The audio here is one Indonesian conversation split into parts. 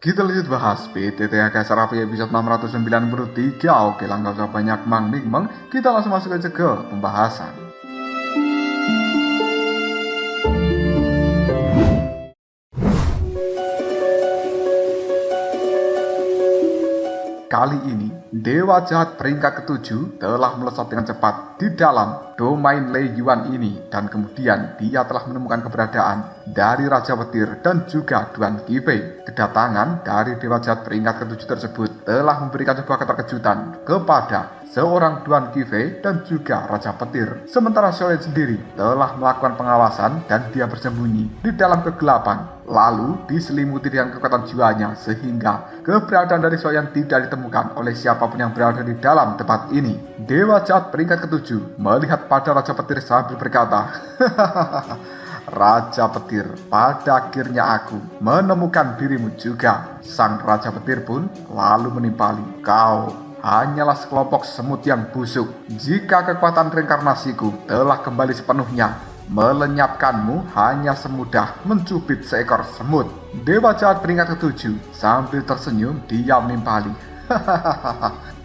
Kita lanjut bahas PTTH Sarapi episode 693. Oke, lah nggak usah banyak mang. Kita langsung masuk aja ke pembahasan. Kali ini, Dewa Jahat peringkat ke-7 telah melesat dengan cepat di dalam domain Lei Yuan ini, dan kemudian dia telah menemukan keberadaan dari Raja Petir dan juga Duan Qifei. Kedatangan dari Dewa Jahat peringkat ke-7 tersebut telah memberikan sebuah keterkejutan kepada seorang Duan Qifei dan juga Raja Petir. Sementara Xiaoyan sendiri telah melakukan pengawasan dan dia bersembunyi di dalam kegelapan, lalu diselimuti dengan kekuatan jiwanya sehingga keberadaan dari Xiaoyan tidak ditemukan oleh siapapun yang berada di dalam tempat ini. Dewa Jahat peringkat ke-7 melihat pada Raja Petir sambil berkata, Raja Petir, pada akhirnya aku menemukan dirimu juga. Sang Raja Petir pun lalu menimpali, kau hanyalah sekelompok semut yang busuk. Jika kekuatan reinkarnasiku telah kembali sepenuhnya, melenyapkanmu hanya semudah mencubit seekor semut. Dewa Jahat peringkat ke-7 sambil tersenyum dia menimpali,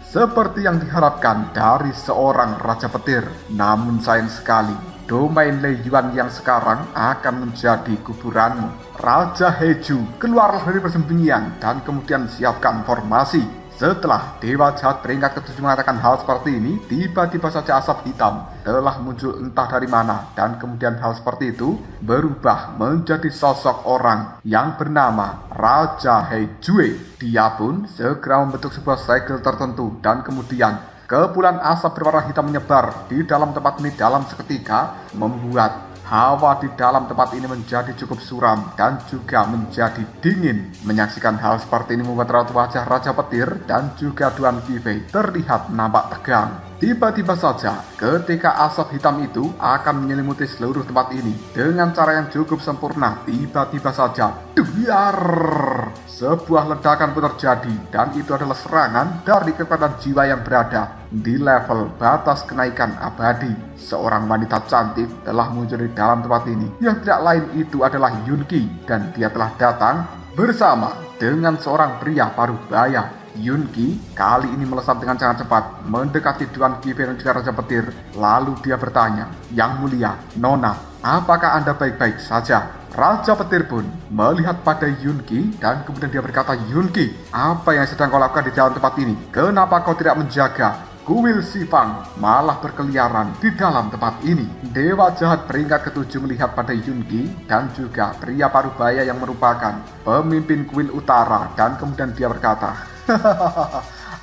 seperti yang diharapkan dari seorang Raja Petir. Namun sayang sekali, domain Lei Yuan yang sekarang akan menjadi kuburanmu. Raja Heju, keluarlah dari persembunyian dan kemudian siapkan formasi. Setelah Dewa Jahat peringkat ke-7 mengatakan hal seperti ini, tiba-tiba saja asap hitam telah muncul entah dari mana, dan kemudian hal seperti itu berubah menjadi sosok orang yang bernama Raja Heijue. Dia pun segera membentuk sebuah segel tertentu, dan kemudian kepulan asap berwarna hitam menyebar di dalam tempat ini dalam seketika, membuat hawa di dalam tempat ini menjadi cukup suram dan juga menjadi dingin. Menyaksikan hal seperti ini membuat raut wajah Raja Petir dan juga Duan Qifei terlihat nampak tegang. Tiba-tiba saja ketika asap hitam itu akan menyelimuti seluruh tempat ini dengan cara yang cukup sempurna, tiba-tiba saja duar, sebuah ledakan pun terjadi, dan itu adalah serangan dari kekuatan jiwa yang berada di level batas kenaikan abadi. Seorang wanita cantik telah muncul di dalam tempat ini, yang tidak lain itu adalah Yun Qi, dan dia telah datang bersama dengan seorang pria paruh baya. Yun Qi kali ini melesat dengan sangat cepat mendekati Duan Qifei dan juga Raja Petir. Lalu dia bertanya, Yang Mulia, Nona, apakah Anda baik-baik saja? Raja Petir pun melihat pada Yun Qi dan kemudian dia berkata, Yun Qi, apa yang sedang kau lakukan di dalam tempat ini? Kenapa kau tidak menjaga kuil Sifang malah berkeliaran di dalam tempat ini? Dewa Jahat peringkat ke-7 melihat pada Yun Qi dan juga pria parubaya yang merupakan pemimpin kuil utara, dan kemudian dia berkata,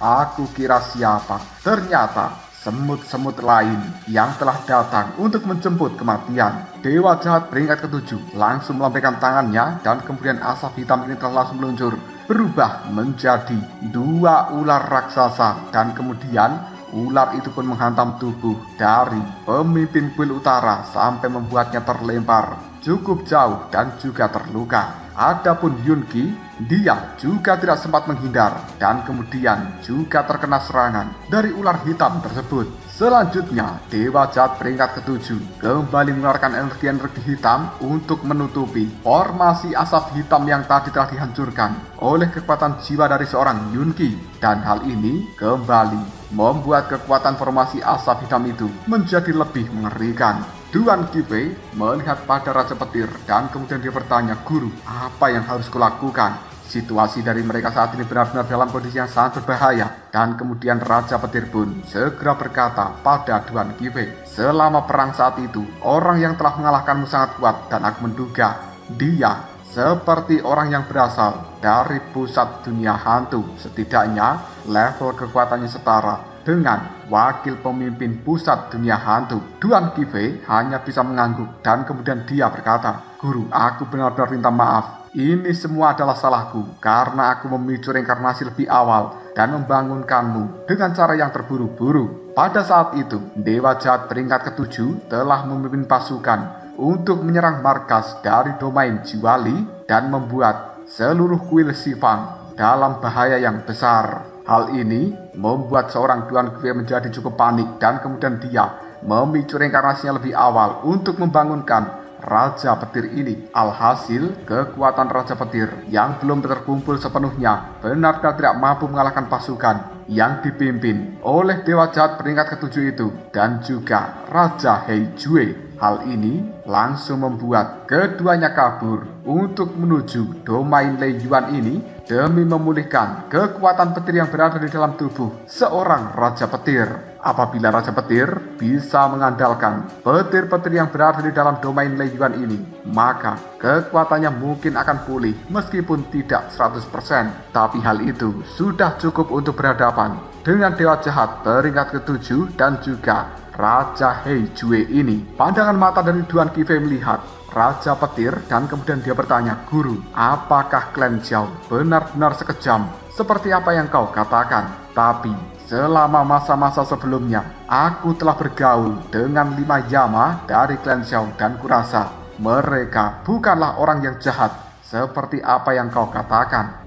aku kira siapa? Ternyata semut-semut lain yang telah datang untuk menjemput kematian. Dewa Jahat peringkat ke-7 langsung melambaikan tangannya, dan kemudian asap hitam ini telah langsung meluncur, berubah menjadi dua ular raksasa, dan kemudian ular itu pun menghantam tubuh dari pemimpin kuil utara sampai membuatnya terlempar cukup jauh dan juga terluka. Adapun Yun Qi, dia juga tidak sempat menghindar dan kemudian juga terkena serangan dari ular hitam tersebut. Selanjutnya, Dewa Jahat peringkat ke-7 kembali mengeluarkan energi-energi hitam untuk menutupi formasi asap hitam yang tadi telah dihancurkan oleh kekuatan jiwa dari seorang Yun Qi. Dan hal ini kembali membuat kekuatan formasi asap hitam itu menjadi lebih mengerikan. Duan Qifei melihat pada Raja Petir dan kemudian dia bertanya, Guru, apa yang harus kulakukan? Situasi dari mereka saat ini benar-benar dalam kondisi yang sangat berbahaya. Dan kemudian Raja Petir pun segera berkata pada Duan Qifei, selama perang saat itu, orang yang telah mengalahkanmu sangat kuat, dan aku menduga dia seperti orang yang berasal dari pusat dunia hantu. Setidaknya level kekuatannya setara dengan wakil pemimpin pusat dunia hantu. Duan Qifei hanya bisa mengangguk dan kemudian dia berkata, Guru, aku benar-benar minta maaf. Ini semua adalah salahku karena aku memicu reinkarnasi lebih awal dan membangunkanmu dengan cara yang terburu-buru. Pada saat itu, Dewa Jahat peringkat ke-7 telah memimpin pasukan untuk menyerang markas dari domain Jiwali dan membuat seluruh kuil Sifang dalam bahaya yang besar. Hal ini membuat seorang Duan Qifei menjadi cukup panik dan kemudian dia memicu reinkarnasinya lebih awal untuk membangunkan Raja Petir ini. Alhasil, kekuatan Raja Petir yang belum terkumpul sepenuhnya benar-benar tidak mampu mengalahkan pasukan yang dipimpin oleh Dewa Jahat peringkat ketujuh itu dan juga Raja Heijue. Hal ini langsung membuat keduanya kabur untuk menuju domain Lei Yuan ini demi memulihkan kekuatan petir yang berada di dalam tubuh seorang Raja Petir. Apabila Raja Petir bisa mengandalkan petir-petir yang berada di dalam domain Lei Yuan ini, maka kekuatannya mungkin akan pulih meskipun tidak 100%. Tapi hal itu sudah cukup untuk berhadapan dengan Dewa Jahat peringkat ketujuh dan juga Raja Heijue ini. Pandangan mata dari Duan Qifei melihat Raja Petir dan kemudian dia bertanya, "Guru, apakah klan Xiao benar-benar sekejam seperti apa yang kau katakan? Tapi selama masa-masa sebelumnya, aku telah bergaul dengan 5 Yama dari klan Xiao dan kurasa mereka bukanlah orang yang jahat seperti apa yang kau katakan."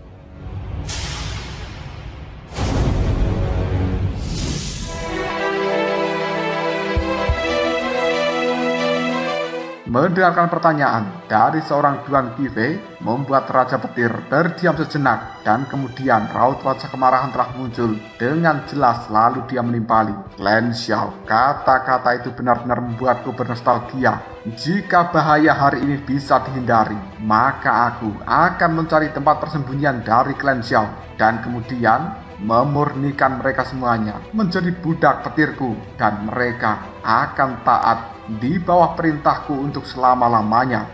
Mendengarkan pertanyaan dari seorang Duan Qifei membuat Raja Petir terdiam sejenak dan kemudian raut wajah kemarahan telah muncul dengan jelas lalu dia menimpali. "Klan Xiao, kata-kata itu benar-benar membuatku bernostalgia. Jika bahaya hari ini bisa dihindari, maka aku akan mencari tempat persembunyian dari klan Xiao dan kemudian memurnikan mereka semuanya menjadi budak petirku dan mereka akan taat di bawah perintahku untuk selama-lamanya."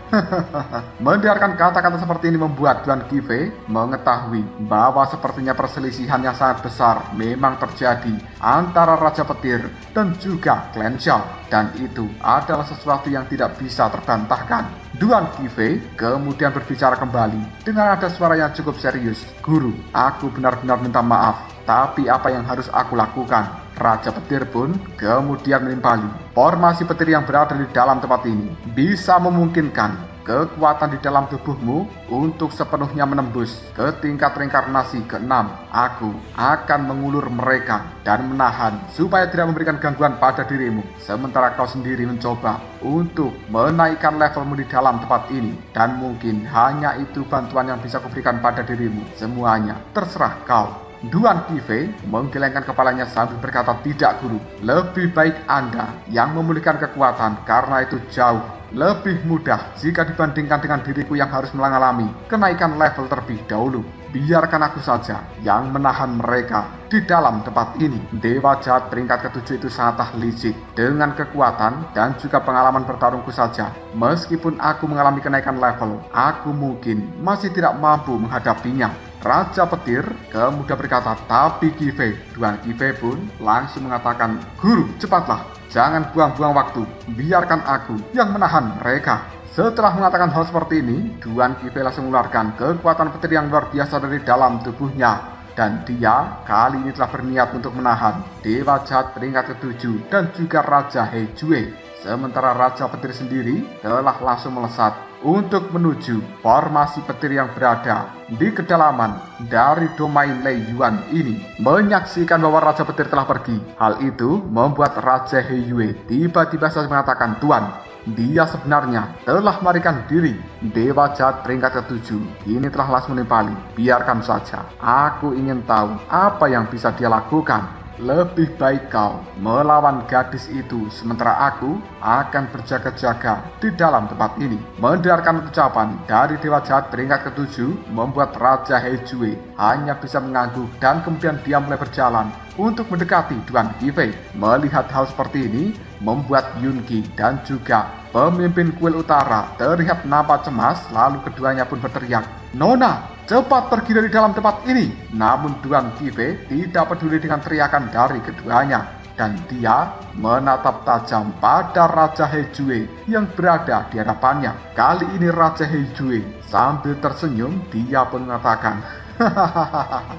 Mendengarkan kata-kata seperti ini membuat Duan Qifei mengetahui bahwa sepertinya perselisihan yang sangat besar memang terjadi antara Raja Petir dan juga klan Xiao, dan itu adalah sesuatu yang tidak bisa terbantahkan. Duan Qifei kemudian berbicara kembali dengan ada suara yang cukup serius. "Guru, aku benar-benar minta maaf, tapi apa yang harus aku lakukan?" Raja Petir pun kemudian menimpali. "Formasi petir yang berada di dalam tempat ini bisa memungkinkan kekuatan di dalam tubuhmu untuk sepenuhnya menembus ke tingkat reinkarnasi ke-6. Aku akan mengulur mereka dan menahan supaya tidak memberikan gangguan pada dirimu. Sementara kau sendiri mencoba untuk menaikkan levelmu di dalam tempat ini. Dan mungkin hanya itu bantuan yang bisa kuberikan pada dirimu. Semuanya terserah kau." Duan Qifei menggelengkan kepalanya sambil berkata, "Tidak, Guru. Lebih baik Anda yang memulihkan kekuatan karena itu jauh lebih mudah jika dibandingkan dengan diriku yang harus mengalami kenaikan level terlebih dahulu. Biarkan aku saja yang menahan mereka di dalam tempat ini." Dewa Jahat peringkat ketujuh itu sangatlah licik. "Dengan kekuatan dan juga pengalaman bertarungku saja, meskipun aku mengalami kenaikan level, aku mungkin masih tidak mampu menghadapinya." Raja Petir kemudian berkata, "Tapi Qifei." Duan Qifei pun langsung mengatakan, "Guru, cepatlah, jangan buang-buang waktu, biarkan aku yang menahan mereka." Setelah mengatakan hal seperti ini, Duan Qifei langsung mengeluarkan kekuatan petir yang luar biasa dari dalam tubuhnya. Dan dia kali ini telah berniat untuk menahan Dewa Jahat peringkat ketujuh dan juga Raja Heijue. Sementara Raja Petir sendiri telah langsung melesat untuk menuju formasi petir yang berada di kedalaman dari domain Lei Yuan ini. Menyaksikan bahwa Raja Petir telah pergi, hal itu membuat Raja Heijue tiba-tiba saja mengatakan, "Tuan, dia sebenarnya telah melarikan diri." Dewa Jahat peringkat ketujuh kini telah langsung menimpali. "Biarkan saja, aku ingin tahu apa yang bisa dia lakukan. Lebih baik kau melawan gadis itu, sementara aku akan berjaga-jaga di dalam tempat ini." Mendengarkan ucapan dari Dewa Jahat peringkat ketujuh membuat Raja Heijue hanya bisa mengangguk dan kemudian dia mulai berjalan untuk mendekati Duan Qifei. Melihat hal seperti ini membuat Yunqi dan juga pemimpin kuil utara terlihat nampak cemas, lalu keduanya pun berteriak, "Nona, cepat pergi dari dalam tempat ini!" Namun Duan Qifei tidak peduli dengan teriakan dari keduanya, dan dia menatap tajam pada Raja Heijue yang berada di hadapannya. Kali ini Raja Heijue sambil tersenyum, dia pun mengatakan,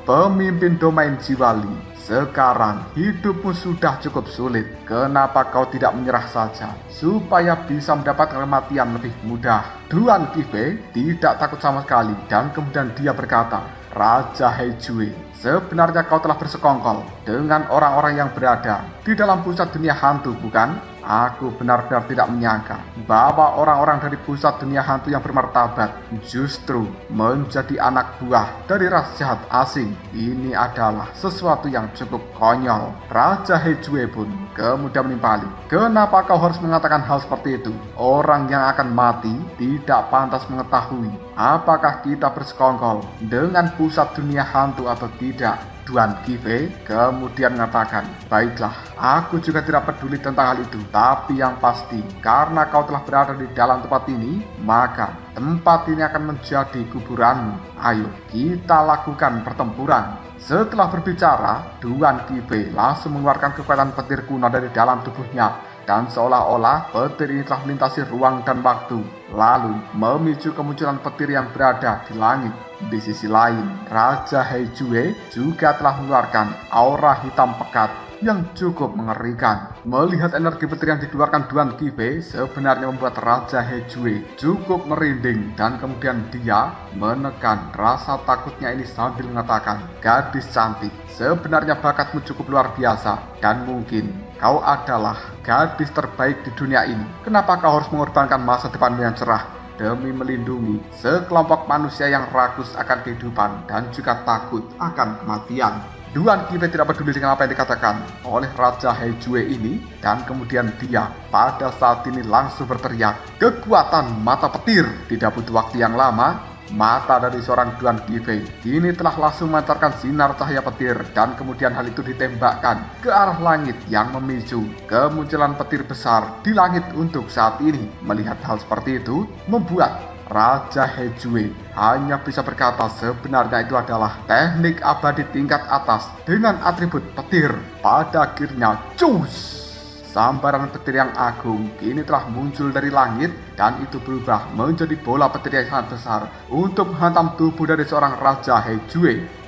"Pemimpin domain Jiwali, sekarang hidupmu sudah cukup sulit. Kenapa kau tidak menyerah saja supaya bisa mendapatkan kematian lebih mudah?" Duan Qifei tidak takut sama sekali dan kemudian dia berkata, "Raja Heijue, sebenarnya kau telah bersekongkol dengan orang-orang yang berada di dalam pusat dunia hantu, bukan? Aku benar-benar tidak menyangka bahwa orang-orang dari pusat dunia hantu yang bermartabat justru menjadi anak buah dari ras jahat asing. Ini adalah sesuatu yang cukup konyol. Raja Hejue pun kemudian menimpali. Kenapa kau harus mengatakan hal seperti itu? Orang yang akan mati tidak pantas mengetahui apakah kita bersekongkol dengan pusat dunia hantu atau tidak. Duan Qifei kemudian mengatakan, baiklah, aku juga tidak peduli tentang hal itu. Tapi yang pasti, karena kau telah berada di dalam tempat ini, maka tempat ini akan menjadi kuburanmu. Ayo, kita lakukan pertempuran. Setelah berbicara, Duan Qifei langsung mengeluarkan kekuatan petir kuno dari dalam tubuhnya. Dan seolah-olah petir ini telah melintasi ruang dan waktu, lalu memicu kemunculan petir yang berada di langit. Di sisi lain, Raja Hejue juga telah mengeluarkan aura hitam pekat yang cukup mengerikan. Melihat energi petir yang dikeluarkan Duan Qifei sebenarnya membuat Raja Hejue cukup merinding, dan kemudian dia menekan rasa takutnya ini sambil mengatakan, gadis cantik, sebenarnya bakatmu cukup luar biasa dan mungkin kau adalah gadis terbaik di dunia ini. Kenapa kau harus mengorbankan masa depanmu yang cerah demi melindungi sekelompok manusia yang rakus akan kehidupan dan juga takut akan kematian? Duan Qifei tidak peduli dengan apa yang dikatakan oleh Raja Hejue ini, dan kemudian dia pada saat ini langsung berteriak, kekuatan mata petir. Tidak butuh waktu yang lama, mata dari seorang Duan Qifei kini telah langsung memancarkan sinar cahaya petir, dan kemudian hal itu ditembakkan ke arah langit yang memicu kemunculan petir besar di langit untuk saat ini. Melihat hal seperti itu membuat Raja Hejue hanya bisa berkata sebenarnya itu adalah teknik abadi tingkat atas dengan atribut petir. Pada akhirnya, cus! Sambaran petir yang agung kini telah muncul dari langit, dan itu berubah menjadi bola petir yang sangat besar untuk menghantam tubuh dari seorang Raja Hejue.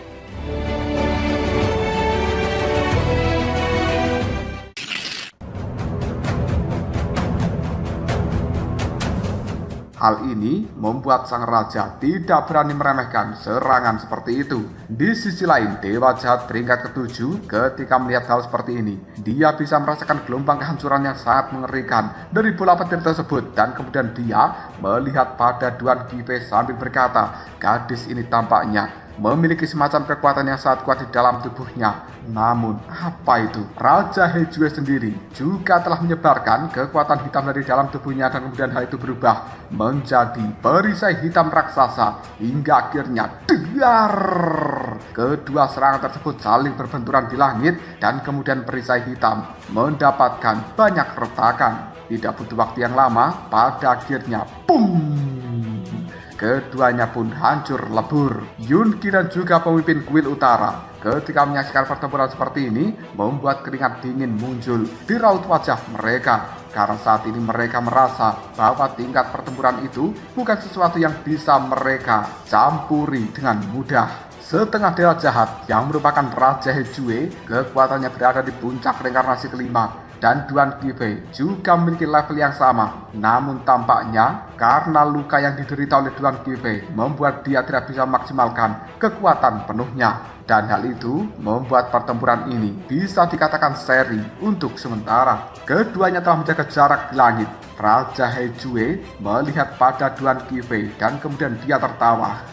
Hal ini membuat sang raja tidak berani meremehkan serangan seperti itu. Di sisi lain, Dewa Jahat peringkat ke-7 ketika melihat hal seperti ini, dia bisa merasakan gelombang kehancuran yang sangat mengerikan dari bola petir tersebut, dan kemudian dia melihat pada Duan Qifei sambil berkata, gadis ini tampaknya memiliki semacam kekuatan yang sangat kuat di dalam tubuhnya. Namun, apa itu? Raja Hejue sendiri juga telah menyebarkan kekuatan hitam dari dalam tubuhnya, dan kemudian hal itu berubah menjadi perisai hitam raksasa hingga akhirnya dar. Kedua serangan tersebut saling berbenturan di langit, dan kemudian perisai hitam mendapatkan banyak retakan. Tidak butuh waktu yang lama, pada akhirnya boom! Keduanya pun hancur lebur. Yunqi dan juga pemimpin kuil utara ketika menyaksikan pertempuran seperti ini membuat keringat dingin muncul di raut wajah mereka, karena saat ini mereka merasa bahwa tingkat pertempuran itu bukan sesuatu yang bisa mereka campuri dengan mudah. Setengah dewa jahat yang merupakan Raja Hejue kekuatannya berada di puncak reinkarnasi kelima, dan Duan Qifei juga memiliki level yang sama. Namun tampaknya karena luka yang diderita oleh Duan Qifei membuat dia tidak bisa memaksimalkan kekuatan penuhnya. Dan hal itu membuat pertempuran ini bisa dikatakan seri untuk sementara. Keduanya telah menjaga jarak di langit. Raja Hejue melihat pada Duan Qifei dan kemudian dia tertawa.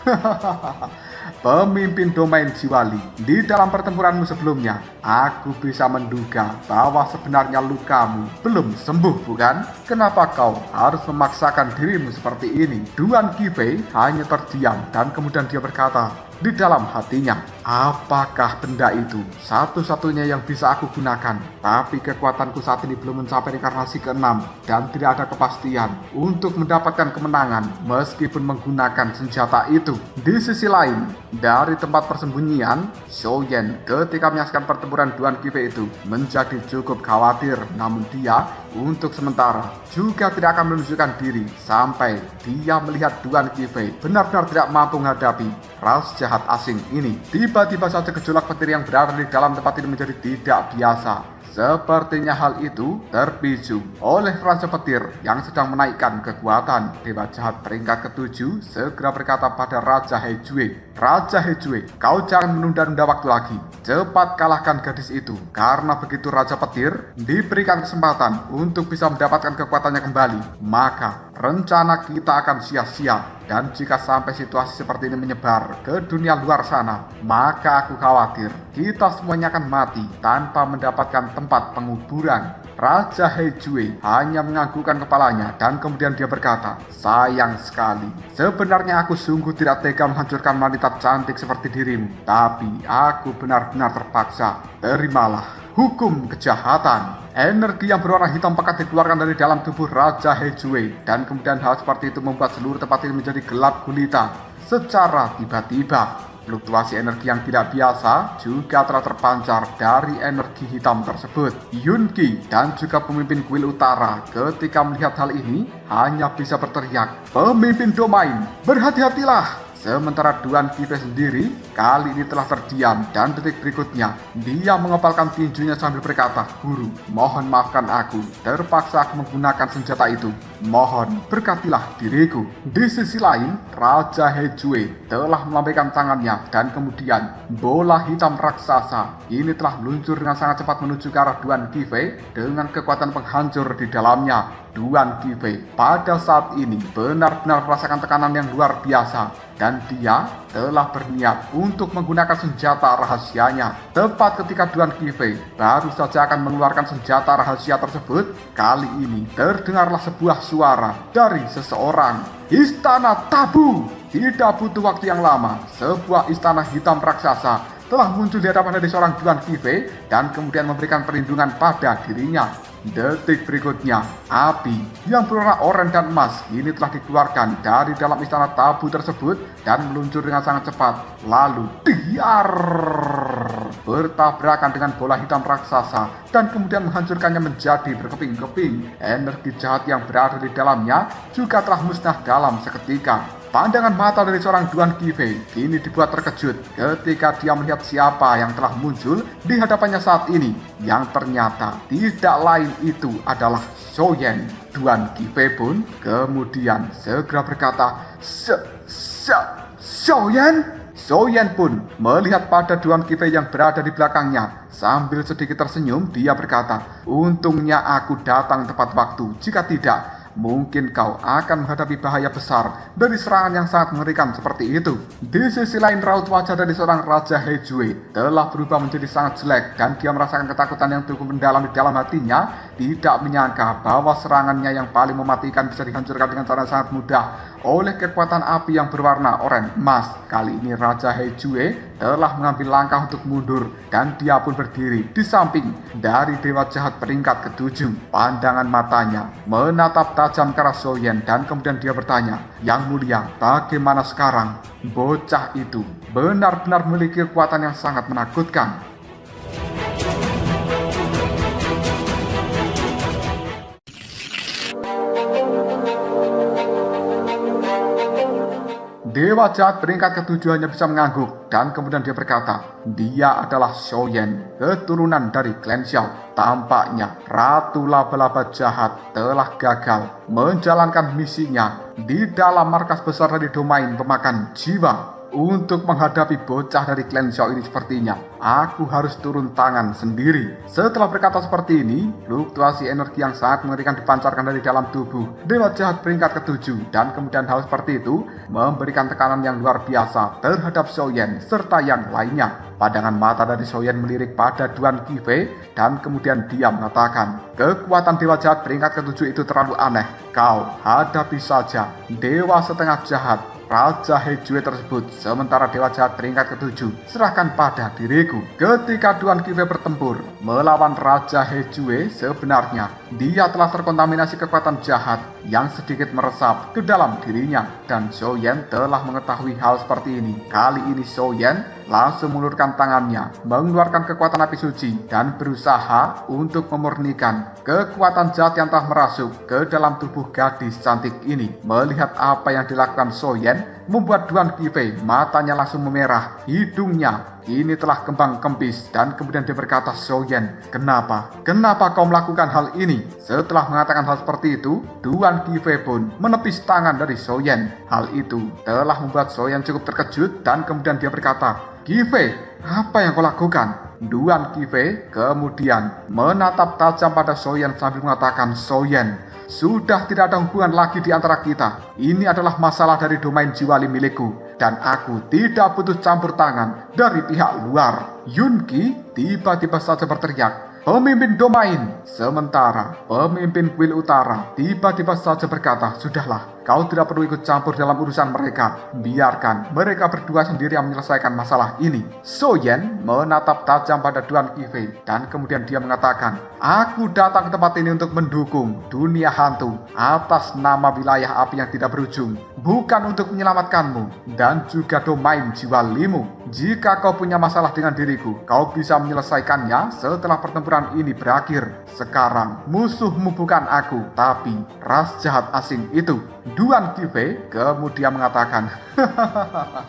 Pemimpin domain Jiwali, di dalam pertempuranmu sebelumnya, aku bisa menduga bahwa sebenarnya lukamu belum sembuh, bukan? Kenapa kau harus memaksakan dirimu seperti ini? Duan Qifei hanya terdiam, dan kemudian dia berkata di dalam hatinya, apakah benda itu satu-satunya yang bisa aku gunakan? Tapi kekuatanku saat ini belum mencapai reinkarnasi ke-6, dan tidak ada kepastian untuk mendapatkan kemenangan meskipun menggunakan senjata itu. Di sisi lain, dari tempat persembunyian, Shou Yan ketika menyaksikan pertempuran Duan Qifei itu menjadi cukup khawatir. Namun dia untuk sementara juga tidak akan menunjukkan diri sampai dia melihat Duan Qifei benar-benar tidak mampu menghadapi ras jahat asing ini. Tiba-tiba saja gejolak petir yang berada di dalam tempat ini menjadi tidak biasa. Sepertinya hal itu terpicu oleh Raja Petir yang sedang menaikkan kekuatan. Dewa jahat peringkat ke-7 segera berkata pada Raja Hejue, "Raja Hejue, kau jangan menunda-nunda waktu lagi. Cepat kalahkan gadis itu, karena begitu Raja Petir diberikan kesempatan untuk bisa mendapatkan kekuatannya kembali, maka rencana kita akan sia-sia. Dan jika sampai situasi seperti ini menyebar ke dunia luar sana, maka aku khawatir kita semuanya akan mati tanpa mendapatkan tempat penguburan." Raja Hejue hanya menganggukkan kepalanya dan kemudian dia berkata, "Sayang sekali. Sebenarnya aku sungguh tidak tega menghancurkan wanita cantik seperti dirimu, tapi aku benar-benar terpaksa. Terimalah hukum kejahatan." Energi yang berwarna hitam pekat dikeluarkan dari dalam tubuh Raja Hejue, dan kemudian hal seperti itu membuat seluruh tempat ini menjadi gelap gulita secara tiba-tiba. Fluktuasi energi yang tidak biasa juga telah terpancar dari energi hitam tersebut. Yunki dan juga pemimpin kuil utara ketika melihat hal ini hanya bisa berteriak, "Pemimpin domain, berhati-hatilah!" Sementara Duan Qifei sendiri kali ini telah terdiam, dan detik berikutnya dia mengepalkan tinjunya sambil berkata, "Guru, mohon maafkan aku, terpaksa aku menggunakan senjata itu. Mohon berkatilah diriku." Di sisi lain, Raja Hejue telah melambaikan tangannya dan kemudian bola hitam raksasa ini telah meluncur dengan sangat cepat menuju ke arah Duan Qifei dengan kekuatan penghancur di dalamnya. Duan Qifei pada saat ini benar-benar merasakan tekanan yang luar biasa, dan dia telah berniat untuk menggunakan senjata rahasianya. Tepat ketika Duan Qifei baru saja akan mengeluarkan senjata rahasia tersebut, kali ini terdengarlah sebuah suara dari seseorang. "Istana Tabu!" Tidak butuh waktu yang lama, sebuah istana hitam raksasa telah muncul di hadapan dari seorang Duan Qifei dan kemudian memberikan perlindungan pada dirinya. Detik berikutnya, api yang berwarna oranye dan emas ini telah dikeluarkan dari dalam istana tabu tersebut dan meluncur dengan sangat cepat. Lalu diar bertabrakan dengan bola hitam raksasa dan kemudian menghancurkannya menjadi berkeping-keping. Energi jahat yang berada di dalamnya juga telah musnah dalam seketika. Pandangan mata dari seorang Duan Qifei kini dibuat terkejut ketika dia melihat siapa yang telah muncul di hadapannya saat ini, yang ternyata tidak lain itu adalah Xiaoyan. Duan Qifei pun kemudian segera berkata, "Xiaoyan?" Xiaoyan pun melihat pada Duan Qifei yang berada di belakangnya. Sambil sedikit tersenyum, dia berkata, "Untungnya aku datang tepat waktu. Jika tidak, mungkin kau akan menghadapi bahaya besar dari serangan yang sangat mengerikan seperti itu." Di sisi lain, raut wajah dari seorang Raja Hejue telah berubah menjadi sangat jelek, dan dia merasakan ketakutan yang cukup mendalam di dalam hatinya. Tidak menyangka bahwa serangannya yang paling mematikan bisa dihancurkan dengan cara sangat mudah oleh kekuatan api yang berwarna oranye emas. Kali ini Raja Hejue telah mengambil langkah untuk mundur, dan dia pun berdiri di samping dari Dewa Jahat peringkat ke-7. Pandangan matanya menatap tajam ke arah Xiaoyan dan kemudian dia bertanya, "Yang mulia, bagaimana sekarang?" Bocah itu benar-benar memiliki kekuatan yang sangat menakutkan. Dewa Jahat peringkat ke-7 hanya bisa mengangguk dan kemudian dia berkata, "Dia adalah Xiaoyan, keturunan dari klan Xiao." Tampaknya Ratu Laba-Laba Jahat telah gagal menjalankan misinya di dalam markas besar dari domain pemakan jiwa. Untuk menghadapi bocah dari klan Xiao ini sepertinya aku harus turun tangan sendiri. Setelah berkata seperti ini, fluktuasi energi yang sangat mengerikan dipancarkan dari dalam tubuh Dewa Jahat peringkat ke-7, dan kemudian hal seperti itu memberikan tekanan yang luar biasa terhadap Xiaoyan serta yang lainnya. Pandangan mata dari Xiaoyan melirik pada Duan Qifei dan kemudian dia mengatakan, "Kekuatan Dewa Jahat peringkat ke-7 itu terlalu aneh. Kau hadapi saja Dewa setengah jahat Raja Hejue tersebut, sementara Dewa Jahat peringkat ke-7 serahkan pada diriku." Ketika Duan Qifei bertempur melawan Raja Hejue, sebenarnya dia telah terkontaminasi kekuatan jahat yang sedikit meresap ke dalam dirinya, dan Xiaoyan telah mengetahui hal seperti ini. Kali ini Xiaoyan langsung mengulurkan tangannya, mengeluarkan kekuatan api suci dan berusaha untuk memurnikan kekuatan jahat yang telah merasuk ke dalam tubuh gadis cantik ini. Melihat apa yang dilakukan Xiaoyan membuat Duan Qifei matanya langsung memerah, hidungnya kini telah kembang kempis dan kemudian dia berkata, Soyen, kenapa? Kenapa kau melakukan hal ini? Setelah mengatakan hal seperti itu, Duan Qifei pun menepis tangan dari Soyen. Hal itu telah membuat Soyen cukup terkejut dan kemudian dia berkata, Qifei, apa yang kau lakukan? Duan Qifei kemudian menatap tajam pada Soyen sambil mengatakan, Soyen, sudah tidak ada hubungan lagi di antara kita. Ini adalah masalah dari domain Jiwali milikku, dan aku tidak butuh campur tangan dari pihak luar. Yun Qi tiba-tiba saja berteriak, pemimpin domain. Sementara pemimpin kuil utara tiba-tiba saja berkata, sudahlah, kau tidak perlu ikut campur dalam urusan mereka. Biarkan mereka berdua sendiri yang menyelesaikan masalah ini. Soyen menatap tajam pada Duan Qifei dan kemudian dia mengatakan, aku datang ke tempat ini untuk mendukung dunia hantu atas nama wilayah api yang tidak berujung, bukan untuk menyelamatkanmu dan juga domain jiwalimu. Jika kau punya masalah dengan diriku, kau bisa menyelesaikannya setelah pertempuran ini berakhir. Sekarang musuhmu bukan aku, tapi ras jahat asing itu. Duan Qifei kemudian mengatakan,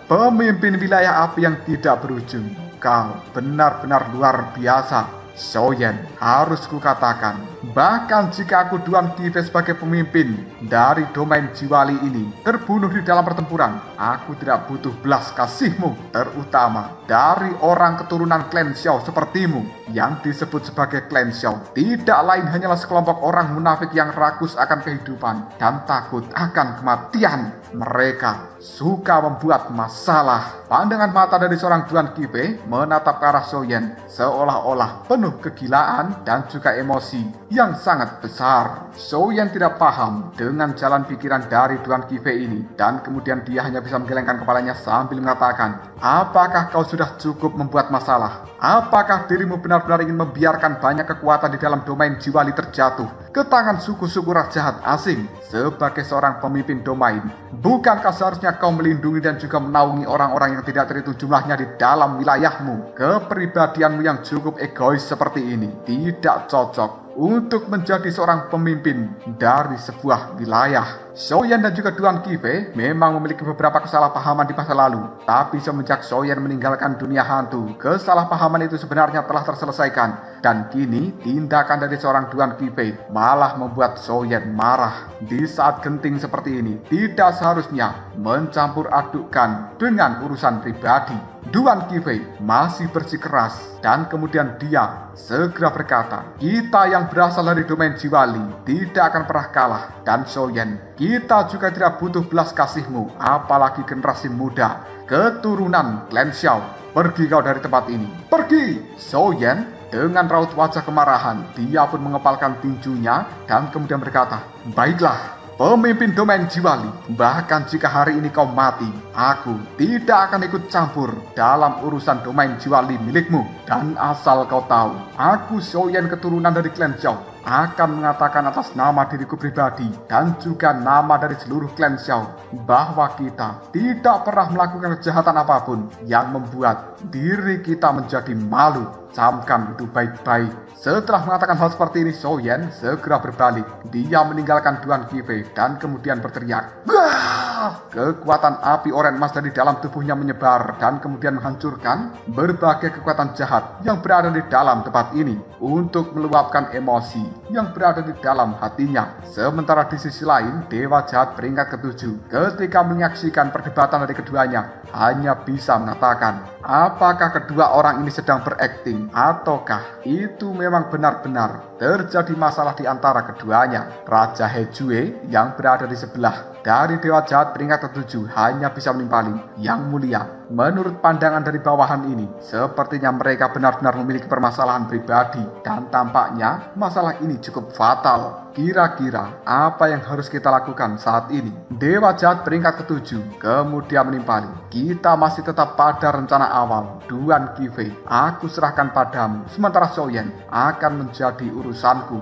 pemimpin wilayah api yang tidak berujung, kau benar-benar luar biasa. Soyen, harus kukatakan, bahkan jika aku Duan Qifei sebagai pemimpin dari domain Jiwali ini terbunuh di dalam pertempuran, aku tidak butuh belas kasihmu, terutama dari orang keturunan klan Xiao sepertimu. Yang disebut sebagai klan Xiao tidak lain hanyalah sekelompok orang munafik yang rakus akan kehidupan dan takut akan kematian. Mereka suka membuat masalah. Pandangan mata dari seorang Duan Qifei menatap ke arah Soyen seolah-olah penuh kegilaan dan juga emosi yang sangat besar. Soyen tidak paham dengan jalan pikiran dari Duan Qifei ini dan kemudian dia hanya bisa menggelengkan kepalanya sambil mengatakan, apakah kau sudah cukup membuat masalah? Apakah dirimu benar-benar ingin membiarkan banyak kekuatan di dalam domain Jiwali terjatuh ke tangan suku-suku ras jahat asing? Sebagai seorang pemimpin domain, bukankah seharusnya kau melindungi dan juga menaungi orang-orang yang tidak terhitung jumlahnya di dalam wilayahmu? Kepribadianmu yang cukup egois seperti ini tidak cocok untuk menjadi seorang pemimpin dari sebuah wilayah. Soyen dan juga Duan Qifei memang memiliki beberapa kesalahpahaman di masa lalu, tapi semenjak Soyen meninggalkan dunia hantu, kesalahpahaman itu sebenarnya telah terselesaikan, dan kini tindakan dari seorang Duan Qifei malah membuat Soyen marah. Di saat genting seperti ini, tidak seharusnya mencampur adukkan dengan urusan pribadi. Duan Qifei masih bersikeras dan kemudian dia segera berkata, kita yang berasal dari domain Jiwali tidak akan pernah kalah, dan Soyen, kita juga tidak butuh belas kasihmu, apalagi generasi muda keturunan klan Xiao. Pergi kau dari tempat ini, pergi! Soyen dengan raut wajah kemarahan, dia pun mengepalkan tinjunya dan kemudian berkata, baiklah, pemimpin domain Jiwali, bahkan jika hari ini kau mati, aku tidak akan ikut campur dalam urusan domain Jiwali milikmu. Dan asal kau tahu, aku Soyen keturunan dari klan Xiao akan mengatakan atas nama diriku pribadi dan juga nama dari seluruh klan Xiao bahwa kita tidak pernah melakukan kejahatan apapun yang membuat diri kita menjadi malu. Camkan itu baik-baik. Setelah mengatakan hal seperti ini, Soyen segera berbalik. Dia meninggalkan Duan Qifei dan kemudian berteriak, "Wah!" Kekuatan api oren emas dari dalam tubuhnya menyebar dan kemudian menghancurkan berbagai kekuatan jahat yang berada di dalam tempat ini untuk meluapkan emosi yang berada di dalam hatinya. Sementara di sisi lain, Dewa Jahat peringkat ke-7 ketika menyaksikan perdebatan dari keduanya hanya bisa mengatakan, apakah kedua orang ini sedang berakting ataukah itu memang benar-benar terjadi masalah di antara keduanya. Raja Hejue yang berada di sebelah dari Dewa Jahat peringkat ke-7 hanya bisa menimpali, Yang Mulia, menurut pandangan dari bawahan ini, sepertinya mereka benar-benar memiliki permasalahan pribadi dan tampaknya masalah ini cukup fatal. Kira-kira apa yang harus kita lakukan saat ini? Dewa Jahat peringkat ke-7 kemudian menimpali, kita masih tetap pada rencana awal. Duan Qifei, aku serahkan padamu, sementara Soyen akan menjadi urusanku.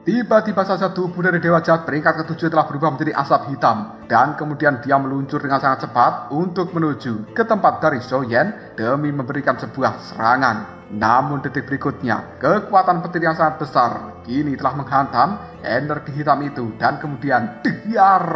tiba-tiba saja tubuh dari Dewa Jahat peringkat ke-7 telah berubah menjadi asap hitam. Dan kemudian dia meluncur dengan sangat cepat untuk menuju ke tempat dari Zhou Yan demi memberikan sebuah serangan. Namun detik berikutnya, kekuatan petir yang sangat besar kini telah menghantam energi hitam itu dan kemudian diar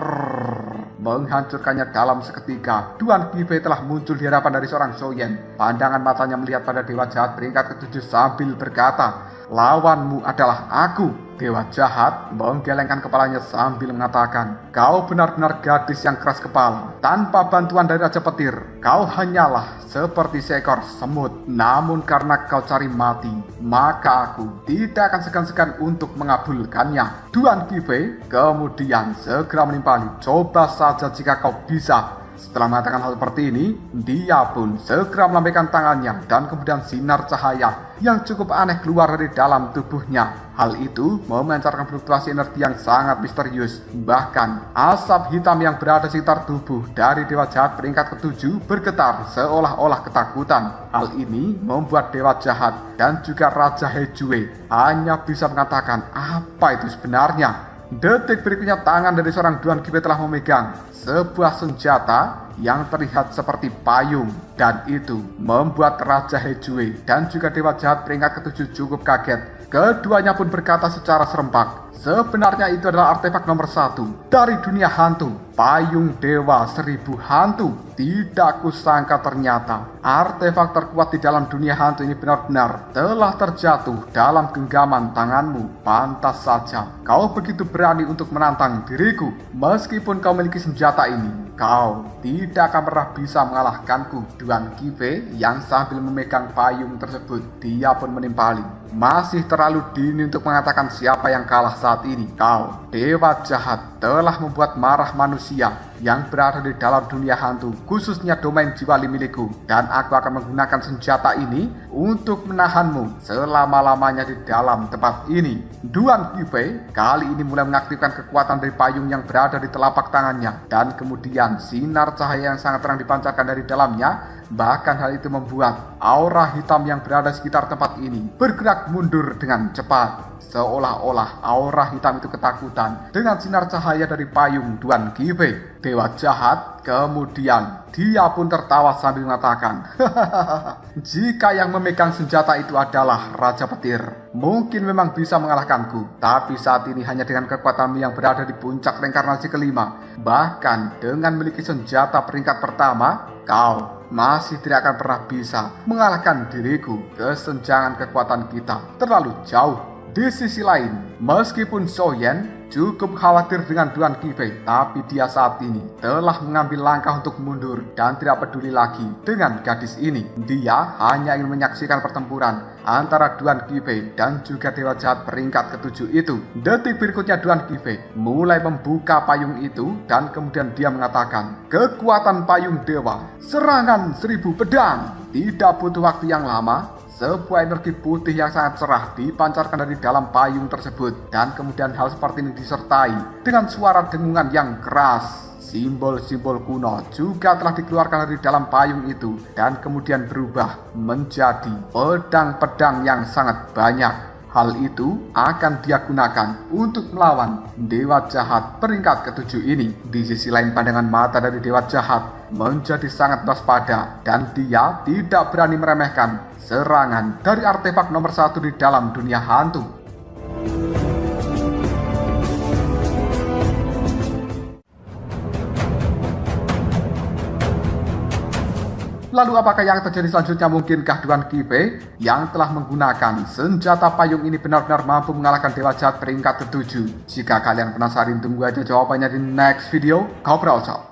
menghancurkannya dalam seketika. Duan Qifei telah muncul di hadapan dari seorang Zhou Yan. Pandangan matanya melihat pada Dewa Jahat peringkat ke-7 sambil berkata, "Lawanmu adalah aku." Dewa Jahat menggelengkan kepalanya sambil mengatakan, "Kau benar-benar gadis yang keras kepala. Tanpa bantuan dari Raja Petir, kau hanyalah seperti seekor semut. Namun karena kau cari mati, maka aku tidak akan segan-segan untuk mengabulkannya." Duan Qifei kemudian segera menimpali, "Coba saja jika kau bisa." Setelah mengatakan hal seperti ini, dia pun segera melambaikan tangannya dan kemudian sinar cahaya yang cukup aneh keluar dari dalam tubuhnya. Hal itu memancarkan fluktuasi energi yang sangat misterius. Bahkan asap hitam yang berada di sekitar tubuh dari Dewa Jahat peringkat ke-7 bergetar seolah-olah ketakutan. Hal ini membuat Dewa Jahat dan juga Raja Hejue hanya bisa mengatakan, "Apa itu sebenarnya?" Detik berikutnya tangan dari seorang Duan Qifei telah memegang sebuah senjata yang terlihat seperti payung, dan itu membuat Raja Hejue dan juga Dewa Jahat peringkat ke-7 cukup kaget. Keduanya pun berkata secara serempak, sebenarnya itu adalah artefak nomor 1 dari dunia hantu, payung Dewa 1000 hantu. Tidak kusangka ternyata artefak terkuat di dalam dunia hantu ini benar-benar telah terjatuh dalam genggaman tanganmu. Pantas saja kau begitu berani untuk menantang diriku. Meskipun kau memiliki senjata ini, kau tidak akan pernah bisa mengalahkanku. Duan Qifei yang sambil memegang payung tersebut, dia pun menimpali, "Masih terlalu dini untuk mengatakan siapa yang kalah saat ini. Kau, Dewa Jahat, telah membuat marah manusia yang berada di dalam dunia hantu, khususnya domain jiwali milikku, dan aku akan menggunakan senjata ini untuk menahanmu selama-lamanya di dalam tempat ini." Duan Qifei kali ini mulai mengaktifkan kekuatan dari payung yang berada di telapak tangannya, dan kemudian sinar cahaya yang sangat terang dipancarkan dari dalamnya. Bahkan hal itu membuat aura hitam yang berada di sekitar tempat ini bergerak mundur dengan cepat, seolah-olah aura hitam itu ketakutan dengan sinar cahaya dari payung Duan Qifei. Dewa Jahat kemudian dia pun tertawa sambil mengatakan, "Jika yang memegang senjata itu adalah Raja Petir, mungkin memang bisa mengalahkanku. Tapi saat ini hanya dengan kekuatanmu yang berada di puncak reinkarnasi kelima, bahkan dengan memiliki senjata peringkat pertama, kau masih tidak akan pernah bisa mengalahkan diriku. Kesenjangan kekuatan kita terlalu jauh." Di sisi lain, meskipun Zhou Yan cukup khawatir dengan Duan Qifei, tapi dia saat ini telah mengambil langkah untuk mundur dan tidak peduli lagi dengan gadis ini. Dia hanya ingin menyaksikan pertempuran antara Duan Qifei dan juga Dewa Jahat peringkat ke-7 itu. Detik berikutnya Duan Qifei mulai membuka payung itu dan kemudian dia mengatakan, "Kekuatan payung dewa, serangan 1000 pedang." Tidak butuh waktu yang lama, sebuah energi putih yang sangat cerah dipancarkan dari dalam payung tersebut, dan kemudian hal seperti ini disertai dengan suara dengungan yang keras. Simbol-simbol kuno juga telah dikeluarkan dari dalam payung itu dan kemudian berubah menjadi pedang-pedang yang sangat banyak. Hal itu akan dia gunakan untuk melawan Dewa Jahat peringkat ke-7 ini. Di sisi lain, pandangan mata dari Dewa Jahat menjadi sangat waspada dan dia tidak berani meremehkan serangan dari artefak nomor 1 di dalam dunia hantu. Lalu apakah yang terjadi selanjutnya? Mungkinkah Duan Qifei yang telah menggunakan senjata payung ini benar-benar mampu mengalahkan Dewa Jahat peringkat ke-7? Jika kalian penasaran, tunggu aja jawabannya di next video. Kau berasal.